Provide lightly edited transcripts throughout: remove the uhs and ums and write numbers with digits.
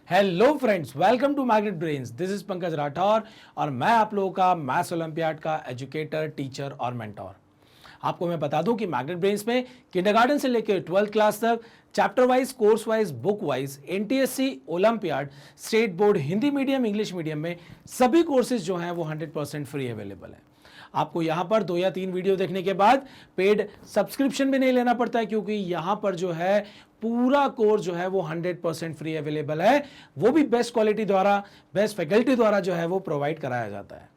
Hello friends, welcome to magnet brains. This is Pankaj Rathore और मैं आप लोगों का मैथ्स ओलंपियाड का एजुकेटर, टीचर और मेंटोर। आपको मैं बता दूं कि मैग्नेट ब्रेन्स में किंडरगार्टन से लेकर 12th क्लास तक chapter wise, course wise, book wise, NTSC, olympiad, state board, Hindi medium, English medium में सभी कोर्सेज जो हैं वो 100% फ्री अवेलेबल है। आपको यहाँ पर 2 या 3 वीडियो देखने के बाद पेड सब्सक्रिप्शन भी नहीं लेना पड़ता है, क्योंकि यहाँ पर जो है पूरा कोर्स जो है वो 100% फ्री अवेलेबल है। वो भी बेस्ट क्वालिटी द्वारा, बेस्ट फैकल्टी द्वारा जो है वो प्रोवाइड कराया जाता है।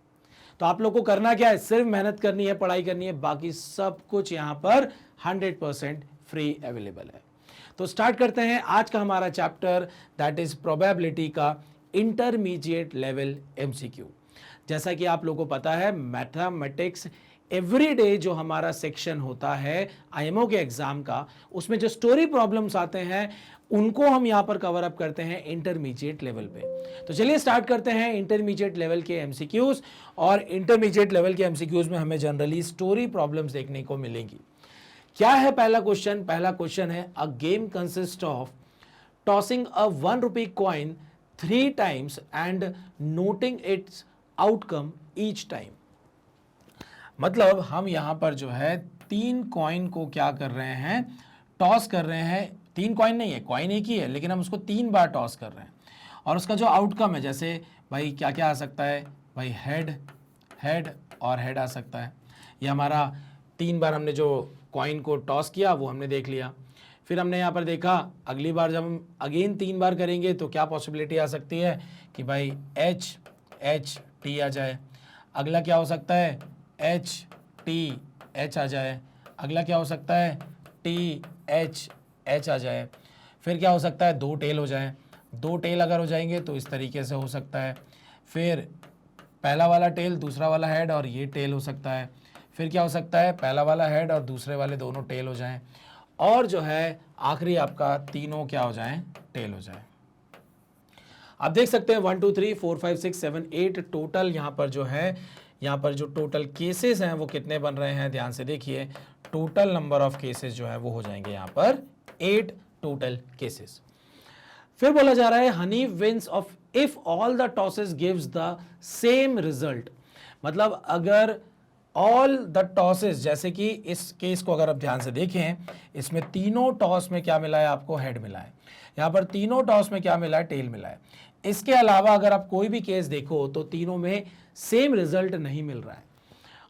तो आप लोग को करना क्या है, सिर्फ मेहनत करनी है, पढ़ाई करनी है, बाकी सब कुछ यहाँ पर 100% फ्री अवेलेबल है। तो स्टार्ट करते हैं आज का हमारा चैप्टर, दैट इज प्रोबेबिलिटी का इंटरमीडिएट लेवल एमसीक्यू। जैसा कि आप लोगों को पता है, मैथमेटिक्स एवरीडे जो हमारा सेक्शन होता है आईएमओ के एग्जाम का, उसमें जो स्टोरी प्रॉब्लम्स आते हैं उनको हम यहां पर कवर अप करते हैं इंटरमीडिएट लेवल पे। तो चलिए स्टार्ट करते हैं इंटरमीडिएट लेवल के एमसीक्यूज। और इंटरमीडिएट लेवल के एमसीक्यूज में हमें जनरली स्टोरी प्रॉब्लम्स देखने को मिलेंगी। क्या है पहला क्वेश्चन? पहला क्वेश्चन है, a game consist of tossing a 1 rupee coin 3 times and noting its outcome each time. मतलब हम यहां पर जो है 3 कॉइन को क्या कर रहे हैं, टॉस कर रहे हैं। 3 कॉइन नहीं है, कॉइन एक ही है, लेकिन हम उसको 3 बार टॉस कर रहे हैं। और उसका जो आउटकम है, जैसे भाई क्या क्या आ सकता है, भाई हेड, हेड और हेड आ सकता है। ये हमारा 3 बार हमने जो कॉइन को टॉस किया वो हमने देख लिया। फिर हमने यहाँ पर देखा, अगली बार जब हम अगेन 3 बार करेंगे तो क्या पॉसिबिलिटी आ सकती है कि भाई एच एच टी आ जाए। अगला क्या हो सकता है, एच टी एच आ जाए। अगला क्या हो सकता है, टी एच एच आ जाए। फिर क्या हो सकता है, 2 टेल हो जाए। 2 टेल अगर हो जाएंगे तो इस तरीके से हो सकता है। फिर पहला वाला टेल, दूसरा वाला हेड और ये टेल हो सकता है। फिर क्या हो सकता है, पहला वाला हेड और दूसरे वाले दोनों टेल हो जाएं। और जो है आखिरी आपका तीनों क्या हो जाएं, टेल हो जाए। आप देख सकते हैं 1 2 3 4 5 6 7 8 टोटल यहाँ पर जो है, यहाँ पर जो टोटल केसेस हैं वो कितने बन रहे हैं, ध्यान से देखिए। टोटल नंबर ऑफ केसेस जो है वो हो जाएंगे यहाँ पर 8 टोटल केसेस। फिर बोला जा रहा है, Hanif wins of if all the tosses gives the same result. मतलब अगर ऑल द टॉसेस, जैसे कि इस केस को अगर आप ध्यान से देखें, इसमें तीनों टॉस में क्या मिला है, आपको हेड मिला है। यहाँ पर तीनों टॉस में क्या मिला है, टेल मिला है। इसके अलावा अगर आप कोई भी केस देखो तो तीनों में सेम रिजल्ट नहीं मिल रहा है।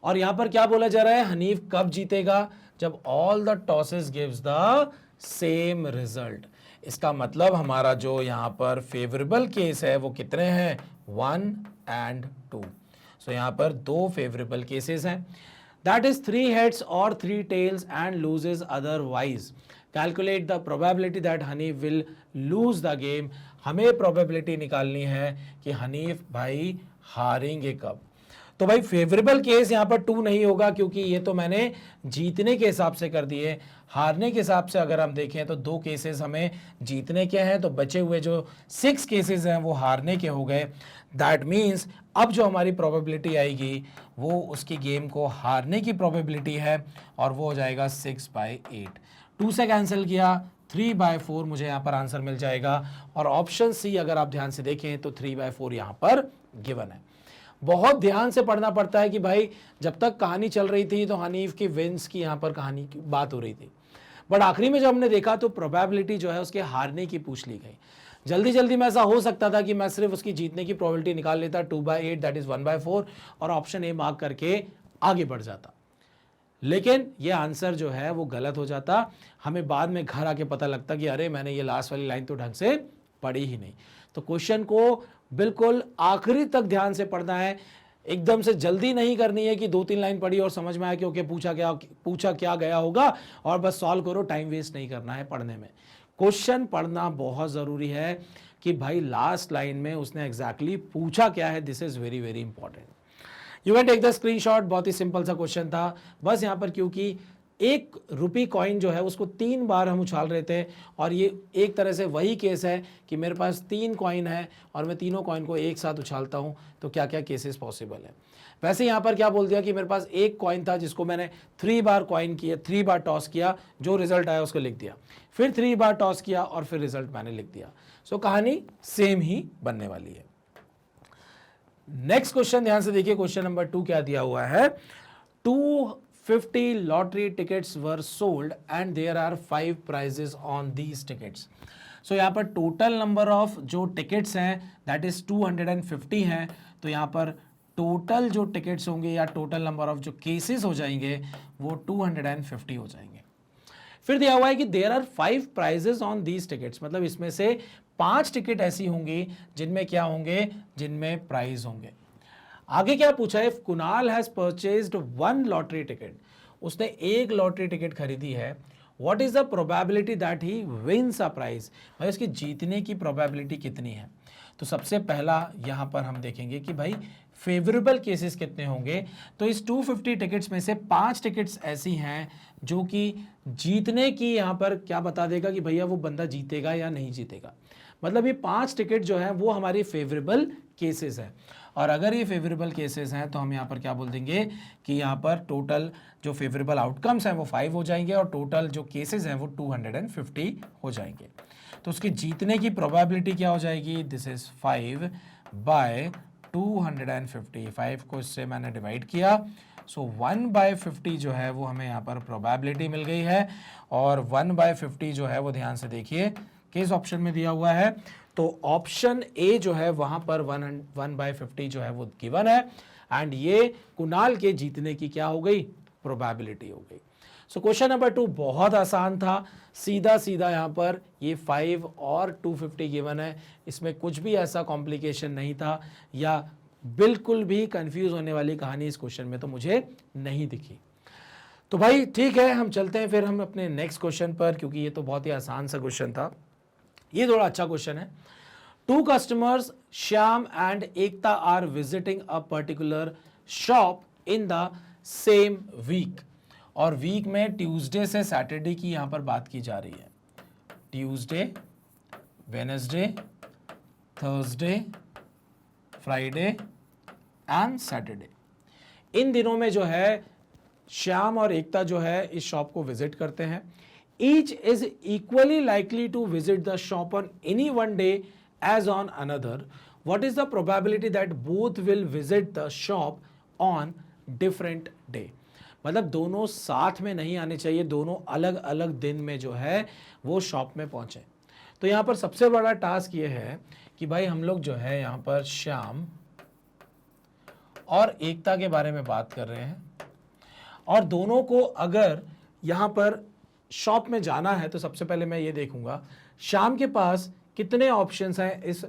और यहां पर क्या बोला जा रहा है, हनीफ कब जीतेगा, जब all the tosses gives the same result. इसका मतलब हमारा जो यहां पर फेवरेबल केस है वो कितने हैं, 1 and 2। सो यहां पर 2 फेवरेबल केसेस हैं, दैट इज 3 heads और 3 tails and loses otherwise। Calculate the probability that Hanif will lose the game. हमें प्रोबेबिलिटी निकालनी है कि हनीफ भाई हारेंगे कब। तो भाई फेवरेबल केस यहाँ पर 2 नहीं होगा, क्योंकि ये तो मैंने जीतने के हिसाब से कर दिए। हारने के हिसाब से अगर हम देखें तो 2 केसेस हमें जीतने के हैं, तो बचे हुए जो 6 केसेस हैं वो हारने के हो गए। दैट मीन्स अब जो हमारी प्रोबेबिलिटी आएगी वो उसकी गेम को हारने की प्रोबेबिलिटी है, और वो हो जाएगा 6/8। 2 से कैंसिल किया, 3/4 मुझे यहाँ पर आंसर मिल जाएगा। और ऑप्शन सी अगर आप ध्यान से देखें तो 3/4 यहाँ पर गिवन है। बहुत ध्यान से पढ़ना पड़ता है कि भाई जब तक कहानी चल रही थी तो हनीफ की विंस की यहाँ पर कहानी की बात हो रही थथी, बट आखिरी में जब हमने देखा तो प्रोबेबिलिटी जो है उसके हारने की पूछ ली गई। जल्दी जल्दी में ऐसा हो सकता था कि मैं सिर्फ उसकी जीतने की प्रोबेबिलिटी निकाल लेता 2/8, दैट इज 1/4, और ऑप्शन ए मार्क करके आगे बढ़ जाता। लेकिन ये आंसर जो है वो गलत हो जाता। हमें बाद में घर आके पता लगता कि अरे मैंने ये लास्ट वाली लाइन तो ढंग से पढ़ी ही नहीं। तो क्वेश्चन को बिल्कुल आखिरी तक ध्यान से पढ़ना है, एकदम से जल्दी नहीं करनी है कि 2-3 लाइन पढ़ी और समझ में आया कि ओके पूछा क्या गया होगा और बस सॉल्व करो। टाइम वेस्ट नहीं करना है पढ़ने में। क्वेश्चन पढ़ना बहुत ज़रूरी है कि भाई लास्ट लाइन में उसने एग्जैक्टली पूछा क्या है। This is very very important. You can take the screenshot. बहुत ही सिंपल सा क्वेश्चन था, बस यहाँ पर क्योंकि ₹1 कॉइन जो है उसको 3 बार हम उछाल रहे थे, और ये एक तरह से वही केस है कि मेरे पास 3 कॉइन है और मैं तीनों कॉइन को एक साथ उछालता हूँ, तो क्या क्या केसेस पॉसिबल है। वैसे यहाँ पर क्या बोल दिया कि मेरे पास एक कॉइन था जिसको मैंने 3 बार कॉइन किया, 3 बार टॉस किया, जो रिजल्ट आया उसको लिख दिया, फिर 3 बार टॉस किया और फिर रिजल्ट मैंने लिख दिया। सो कहानी सेम ही बनने वाली है। नेक्स्ट क्वेश्चन ध्यान से देखिए, क्वेश्चन नंबर 2 क्या दिया हुआ है। 250 lottery tickets were sold and there are 5 prizes on these tickets. So यहाँ पर टोटल नंबर ऑफ जो टिकट्स हैं दैट इज 250 हैं, तो यहाँ पर टोटल जो टिकट्स होंगे या टोटल नंबर ऑफ जो केसेस हो जाएंगे वो 250 हो जाएंगे। फिर दिया हुआ है कि there are 5 prizes on these tickets, मतलब इसमें से 5 टिकट ऐसी होंगी जिनमें क्या होंगे, जिनमें प्राइज होंगे। आगे क्या पूछा है, Kunal has purchased 1 lottery ticket, उसने एक लॉटरी टिकट खरीदी है, what is the probability that he wins a prize, भाई उसकी जीतने की प्रोबेबिलिटी कितनी है। तो सबसे पहला यहां पर हम देखेंगे कि भाई फेवरेबल केसेस कितने होंगे। तो इस 250 टिकट्स में से 5 टिकट्स ऐसी हैं जो कि जीतने की यहां पर क्या बता देगा कि भैया वो बंदा जीतेगा या नहीं जीतेगा। मतलब ये 5 टिकट जो है वो हमारी फेवरेबल केसेस है, और अगर ये फेवरेबल केसेस हैं तो हम यहाँ पर क्या बोल देंगे कि यहाँ पर टोटल जो फेवरेबल आउटकम्स हैं वो 5 हो जाएंगे और टोटल जो केसेस हैं वो 250 हो जाएंगे। तो उसकी जीतने की प्रोबेबिलिटी क्या हो जाएगी, दिस इज 5 बाय 250, 5 को इससे मैंने डिवाइड किया, सो 1/50 जो है वो हमें यहाँ पर प्रोबेबिलिटी मिल गई है, और 1/50 जो है वो ध्यान से देखिए किस ऑप्शन में दिया हुआ है। तो ऑप्शन ए जो है वहां पर 1/50 जो है वो गिवन है, एंड ये कुणाल के जीतने की क्या हो गई, प्रोबेबिलिटी हो गई। सो क्वेश्चन नंबर 2 बहुत आसान था, सीधा सीधा यहाँ पर ये 5 और 250 गिवन है, इसमें कुछ भी ऐसा कॉम्प्लिकेशन नहीं था या बिल्कुल भी कंफ्यूज होने वाली कहानी इस क्वेश्चन में तो मुझे नहीं दिखी। तो भाई ठीक है, हम चलते हैं फिर हम अपने नेक्स्ट क्वेश्चन पर, क्योंकि ये तो बहुत ही आसान सा क्वेश्चन था, ये थोड़ा अच्छा क्वेश्चन है। 2 customers Shyam and Ekta are visiting a particular shop in the same week, और वीक में ट्यूसडे से सैटरडे की यहां पर बात की जा रही है। Tuesday, Wednesday, Thursday, Friday and Saturday, इन दिनों में जो है श्याम और एकता जो है इस शॉप को विजिट करते हैं। Each is equally likely to visit the shop on any one day as on another, what is the probability that both will visit the shop on different day. मतलब दोनों साथ में नहीं आने चाहिए, दोनों अलग अलग दिन में जो है वो शॉप में पहुंचे। तो यहां पर सबसे बड़ा टास्क ये है कि भाई हम लोग जो है यहां पर श्याम और एकता के बारे में बात कर रहे हैं, और दोनों को अगर यहां पर शॉप में जाना है तो सबसे पहले मैं ये देखूंगा श्याम के पास कितने ऑप्शंस हैं इस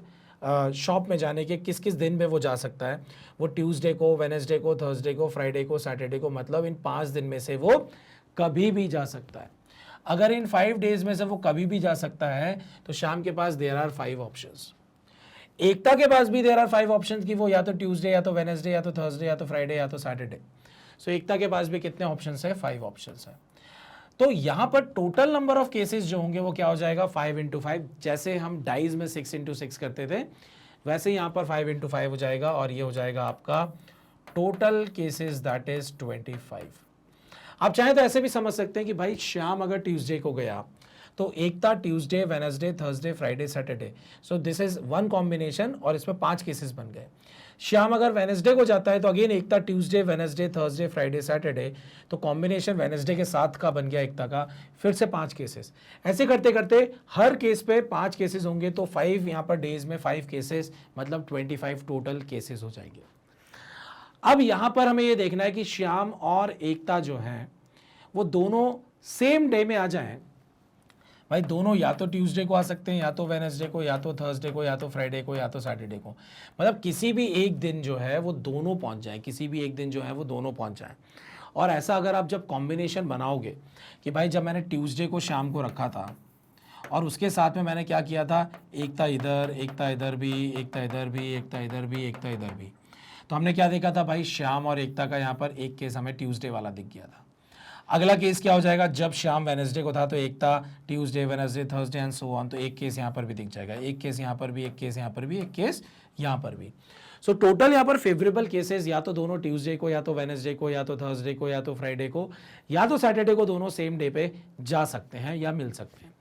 शॉप में जाने के, किस किस दिन में वो जा सकता है। वो ट्यूसडे को, वेडनेसडे को, थर्सडे को, फ्राइडे को, सैटरडे को, मतलब इन 5 दिन में से वो कभी भी जा सकता है। अगर इन 5 डेज में से वो कभी भी जा सकता है तो श्याम के पास देयर आर 5 ऑप्शंस। एकता के पास भी देयर आर 5 ऑप्शंस कि वो या तो ट्यूसडे या तो वेडनेसडे या तो थर्सडे या तो फ्राइडे या तो सैटरडे। सो एकता के पास भी कितने ऑप्शंस है, 5 ऑप्शंस है। तो यहां पर टोटल नंबर ऑफ केसेस जो होंगे वो क्या हो जाएगा, 5 × 5, जैसे हम डाइज में 6 × 6 करते थे वैसे यहां पर 5 × 5 हो जाएगा, और ये हो जाएगा आपका टोटल केसेस दैट इज 25। आप चाहें तो ऐसे भी समझ सकते हैं कि भाई श्याम अगर ट्यूसडे को गया तो Ekta Tuesday, Wednesday, Thursday, Friday, Saturday, so this is one combination और इसमें 5 केसेस बन गए। श्याम अगर वेडनेसडे को जाता है तो again Ekta Tuesday, Wednesday, Thursday, Friday, Saturday, तो कॉम्बिनेशन वेडनेसडे के साथ का बन गया एकता का, फिर से 5 केसेस। ऐसे करते करते हर केस पे 5 केसेस होंगे, तो 5 यहाँ पर डेज में 5 केसेस, मतलब 25 टोटल केसेस हो जाएंगे। अब यहां पर हमें ये देखना है कि श्याम और एकता जो है वो दोनों सेम डे में आ जाएं। भाई दोनों या तो ट्यूसडे को आ सकते हैं, या तो वेडनेसडे को, या तो थर्सडे को, या तो फ्राइडे को, या तो सैटरडे को, मतलब किसी भी एक दिन जो है वो दोनों पहुंच जाएं, किसी भी एक दिन जो है वो दोनों पहुंच जाएं। और ऐसा अगर आप जब कॉम्बिनेशन बनाओगे कि भाई जब मैंने ट्यूसडे को शाम को रखा था और उसके साथ में मैंने क्या किया था, एकता इधर, एकता इधर भी, एकता इधर भी, एकता इधर भी, एकता इधर भी, तो हमने क्या देखा था भाई, श्याम और एकता का यहाँ पर एक केस हमें ट्यूसडे वाला दिख गया था। अगला केस क्या हो जाएगा, जब श्याम वेनसडे को था तो एक था Tuesday, Wednesday, Thursday and so on, तो एक केस यहाँ पर भी दिख जाएगा, एक केस यहाँ पर भी, एक केस यहाँ पर भी, एक केस यहाँ पर भी। सो टोटल यहाँ पर फेवरेबल केसेस या तो दोनों ट्यूसडे को, या तो वेनसडे को, या तो थर्सडे को, या तो फ्राइडे को, या तो सैटरडे को, दोनों सेम डे पे जा सकते हैं या मिल सकते हैं।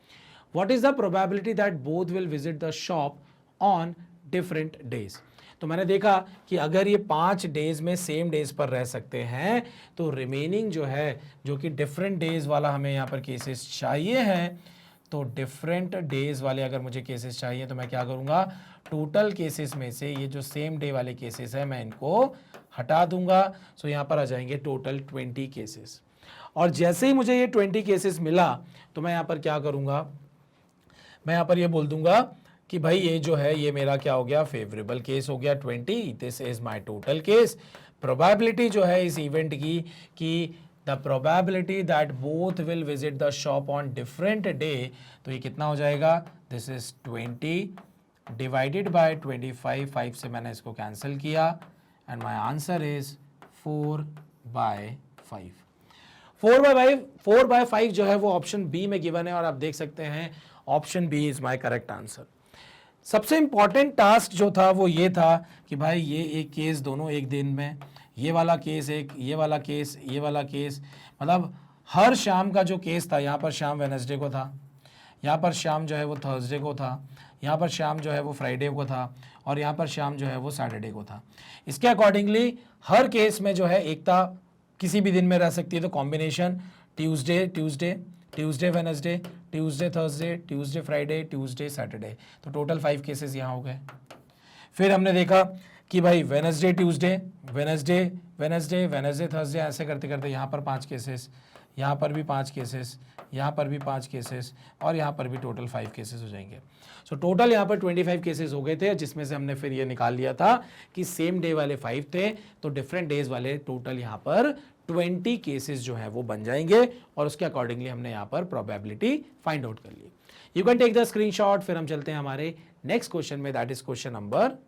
What is the probability that both will visit the shop on different days. तो मैंने देखा कि अगर ये 5 डेज में सेम डेज पर रह सकते हैं तो रिमेनिंग जो है, जो कि डिफरेंट डेज वाला हमें यहाँ पर केसेस चाहिए हैं, तो डिफरेंट डेज वाले अगर मुझे केसेस चाहिए तो मैं क्या करूँगा, टोटल केसेस में से ये जो सेम डे वाले केसेस है मैं इनको हटा दूंगा। सो यहाँ पर आ जाएंगे टोटल 20 केसेस। और जैसे ही मुझे ये 20 केसेस मिला तो मैं यहाँ पर क्या करूँगा, मैं यहाँ पर ये बोल दूंगा कि भाई ये जो है ये मेरा क्या हो गया, फेवरेबल केस हो गया 20, this is my total case. Probability जो है इस इवेंट की कि the probability that both will visit the shop on different day, तो ये कितना हो जाएगा, दिस इज 20 डिवाइडेड बाय 25, 5 से मैंने इसको कैंसिल किया एंड माय आंसर इज 4/5। 4/5 जो है वो ऑप्शन बी में गिवन है और आप देख सकते हैं option B is my correct answer. सबसे इंपॉर्टेंट टास्क जो था वो ये था कि भाई ये एक केस दोनों एक दिन में, ये वाला केस एक, ये वाला केस, ये वाला केस, मतलब हर शाम का जो केस था, यहाँ पर शाम वेनसडे को था, यहाँ पर शाम जो है वो थर्सडे को था, यहाँ पर शाम जो है वो फ्राइडे को था, और यहाँ पर शाम जो है वो सैटरडे को था। इसके अकॉर्डिंगली हर केस में जो है एकता किसी भी दिन में रह सकती है, तो combination Tuesday Tuesday, Tuesday Wednesday, Tuesday Thursday, Tuesday Friday, Tuesday Saturday, तो टोटल 5 केसेस यहाँ हो गए। फिर हमने देखा कि भाई Wednesday Tuesday, Wednesday Wednesday, Wednesday Thursday, ऐसे करते करते यहाँ पर 5 केसेस, यहाँ पर भी 5 केसेस, यहाँ पर भी 5 केसेस, और यहाँ पर भी टोटल 5 केसेस हो जाएंगे। सो टोटल यहाँ पर 25 केसेस हो गए थे, जिसमें से हमने फिर ये निकाल लिया था कि सेम डे वाले 5 थे, तो डिफरेंट डेज वाले टोटल यहाँ पर 20 केसेस जो है वो बन जाएंगे, और उसके अकॉर्डिंगली हमने यहाँ पर प्रोबेबिलिटी फाइंड आउट कर ली। You can take the screenshot. फिर हम चलते हैं हमारे नेक्स्ट क्वेश्चन में, दैट इज क्वेश्चन नंबर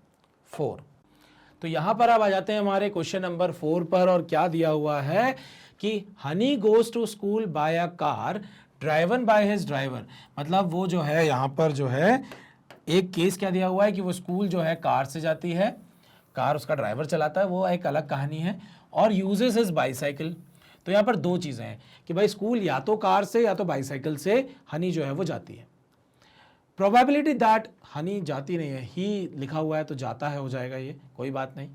4। तो यहां पर अब आ जाते हैं हमारे क्वेश्चन नंबर 4 पर, और क्या दिया हुआ है कि हनी goes to school by a car driven by his driver. मतलब वो जो है यहाँ पर जो है एक केस क्या दिया हुआ है कि वो स्कूल जो है कार से जाती है, कार उसका ड्राइवर चलाता है, वो एक अलग कहानी है, और यूजेस हिज बाईसाइकिल। तो यहाँ पर 2 चीज़ें हैं कि भाई स्कूल या तो कार से या तो बाईसाइकिल से हनी जो है वो जाती है। प्रोबेबिलिटी दैट हनी जाती नहीं है, ही लिखा हुआ है तो जाता है हो जाएगा, ये कोई बात नहीं।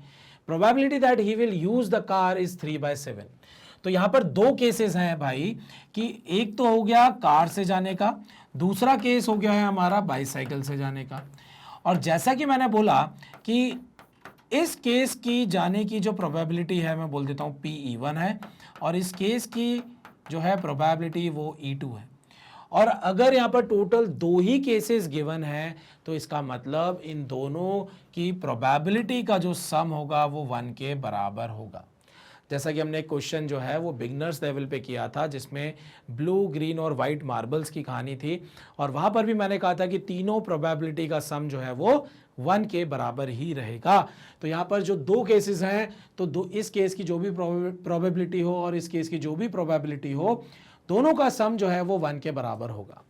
Probability that he will use the car is 3/7। तो यहाँ पर 2 केसेस हैं भाई, कि एक तो हो गया कार से जाने का, दूसरा केस हो गया है हमारा बाईसाइकिल से जाने का। और जैसा कि मैंने बोला कि इस केस की जाने की जो प्रोबेबिलिटी है मैं बोल देता हूँ PE1 है, और इस केस की जो है प्रोबेबिलिटी वो E2 है। और अगर यहाँ पर टोटल 2 ही केसेस गिवन है तो इसका मतलब इन दोनों की प्रोबेबिलिटी का जो सम होगा वो 1 के बराबर होगा। जैसा कि हमने एक क्वेश्चन जो है वो बिगनर्स लेवल पे किया था, जिसमें ब्लू, ग्रीन और वाइट मार्बल्स की कहानी थी, और वहाँ पर भी मैंने कहा था कि तीनों प्रोबेबिलिटी का सम जो है वो 1 के बराबर ही रहेगा। तो यहाँ पर जो 2 केसेस हैं, तो इस केस की जो भी प्रोबेबिलिटी हो और इस केस की जो भी प्रोबेबिलिटी हो, दोनों का सम जो है वो 1 के बराबर होगा।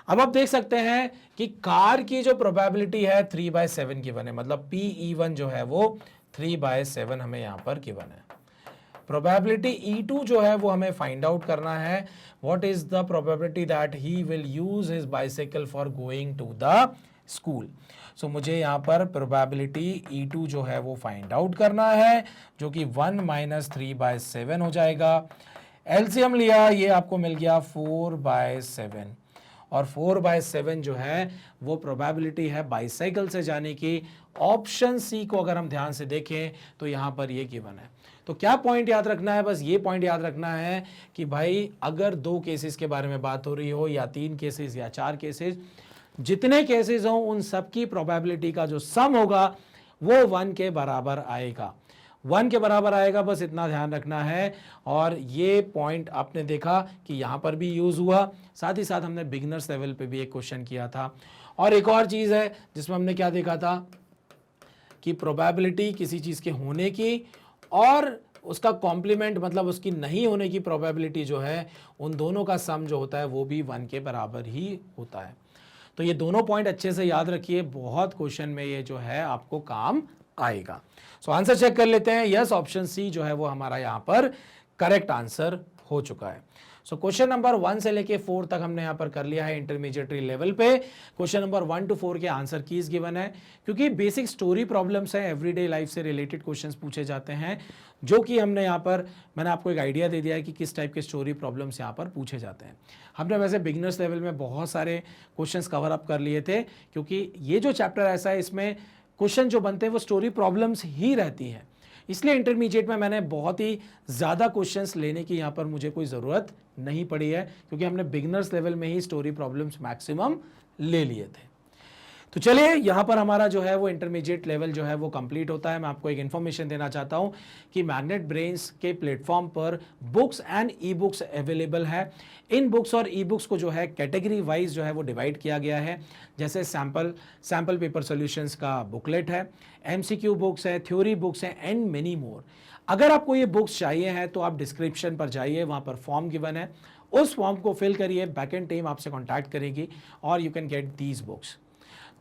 अब आप देख सकते हैं कि कार की जो प्रोबेबिलिटी है 3/7 गिवन है, मतलब PE1 जो है वो 3/7 हमें यहाँ पर गिवन है। प्रोबेबिलिटी E2 जो है वो हमें फाइंड आउट करना है, what is the probability that he will use his bicycle for going to the school. So मुझे यहाँ पर प्रोबेबिलिटी E2 जो है वो फाइंड आउट करना है, जो कि 1 - 3/7 हो जाएगा। एलसीएम लिया, ये आपको मिल गया 4/7, और 4/7 जो है वो प्रोबेबिलिटी है बाइसाइकिल से जाने की। ऑप्शन सी को अगर हम ध्यान से देखें तो यहाँ पर ये गिवन है। तो क्या पॉइंट याद रखना है, बस ये पॉइंट याद रखना है कि भाई अगर 2 केसेस के बारे में बात हो रही हो, या 3 केसेस या 4 केसेस, जितने केसेस हों उन सबकी प्रोबेबिलिटी का जो सम होगा वो 1 के बराबर आएगा। 1 के बराबर आएगा, बस इतना ध्यान रखना है। और ये पॉइंट आपने देखा कि यहाँ पर भी यूज़ हुआ, साथ ही साथ हमने बिगनर्स लेवल पे भी एक क्वेश्चन किया था। और एक और चीज़ है जिसमें हमने क्या देखा था कि प्रोबेबिलिटी किसी चीज़ के होने की और उसका कॉम्प्लीमेंट मतलब उसकी नहीं होने की प्रोबेबिलिटी जो है उन दोनों का सम जो होता है वो भी 1 के बराबर ही होता है। तो ये दोनों पॉइंट अच्छे से याद रखिए, बहुत क्वेश्चन में ये जो है आपको काम आएगा। सो आंसर चेक कर लेते हैं। यस, ऑप्शन सी जो है वो हमारा यहाँ पर करेक्ट आंसर हो चुका है। सो क्वेश्चन नंबर 1 से लेके 4 तक हमने यहाँ पर कर लिया है इंटरमीडिएटरी लेवल पे। क्वेश्चन नंबर 1 to 4 के आंसर कीज गिवन है, क्योंकि बेसिक स्टोरी प्रॉब्लम्स है, एवरीडे लाइफ से रिलेटेड क्वेश्चंस पूछे जाते हैं, जो कि हमने यहाँ पर, मैंने आपको एक आइडिया दे दिया है कि किस टाइप के स्टोरी प्रॉब्लम्स यहाँ पर पूछे जाते हैं। हमने वैसे बिगिनर्स लेवल में बहुत सारे क्वेश्चंस कवर अप कर लिए थे, क्योंकि ये जो चैप्टर ऐसा है इसमें क्वेश्चन जो बनते हैं वो स्टोरी प्रॉब्लम्स ही रहती हैं, इसलिए इंटरमीडिएट में मैंने बहुत ही ज़्यादा क्वेश्चंस लेने की यहाँ पर मुझे कोई ज़रूरत नहीं पड़ी है, क्योंकि हमने बिगिनर्स लेवल में ही स्टोरी प्रॉब्लम्स मैक्सिमम ले लिए थे। तो चलिए यहाँ पर हमारा जो है वो इंटरमीडिएट लेवल जो है वो कंप्लीट होता है। मैं आपको एक इन्फॉर्मेशन देना चाहता हूँ कि मैग्नेट ब्रेन्स के प्लेटफॉर्म पर books and e books available है। इन बुक्स और ई बुक्स को जो है कैटेगरी वाइज जो है वो डिवाइड किया गया है, जैसे सैम्पल पेपर सॉल्यूशंस का बुकलेट है, एमसीक्यू बुक्स है, थ्योरी बुक्स है एंड मेनी मोर। अगर आपको ये बुक्स चाहिए हैं तो आप डिस्क्रिप्शन पर जाइए, वहाँ पर फॉर्म गिवन है, उस फॉर्म को फिल करिए, बैकएंड टीम आपसे कॉन्टैक्ट करेगी और you can get these books.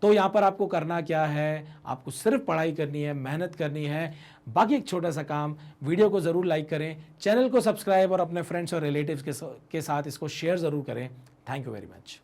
तो यहाँ पर आपको करना क्या है, आपको सिर्फ पढ़ाई करनी है, मेहनत करनी है। बाकी एक छोटा सा काम, वीडियो को ज़रूर लाइक करें, चैनल को सब्सक्राइब और अपने फ्रेंड्स और रिलेटिव्स के साथ इसको शेयर ज़रूर करें। Thank you very much.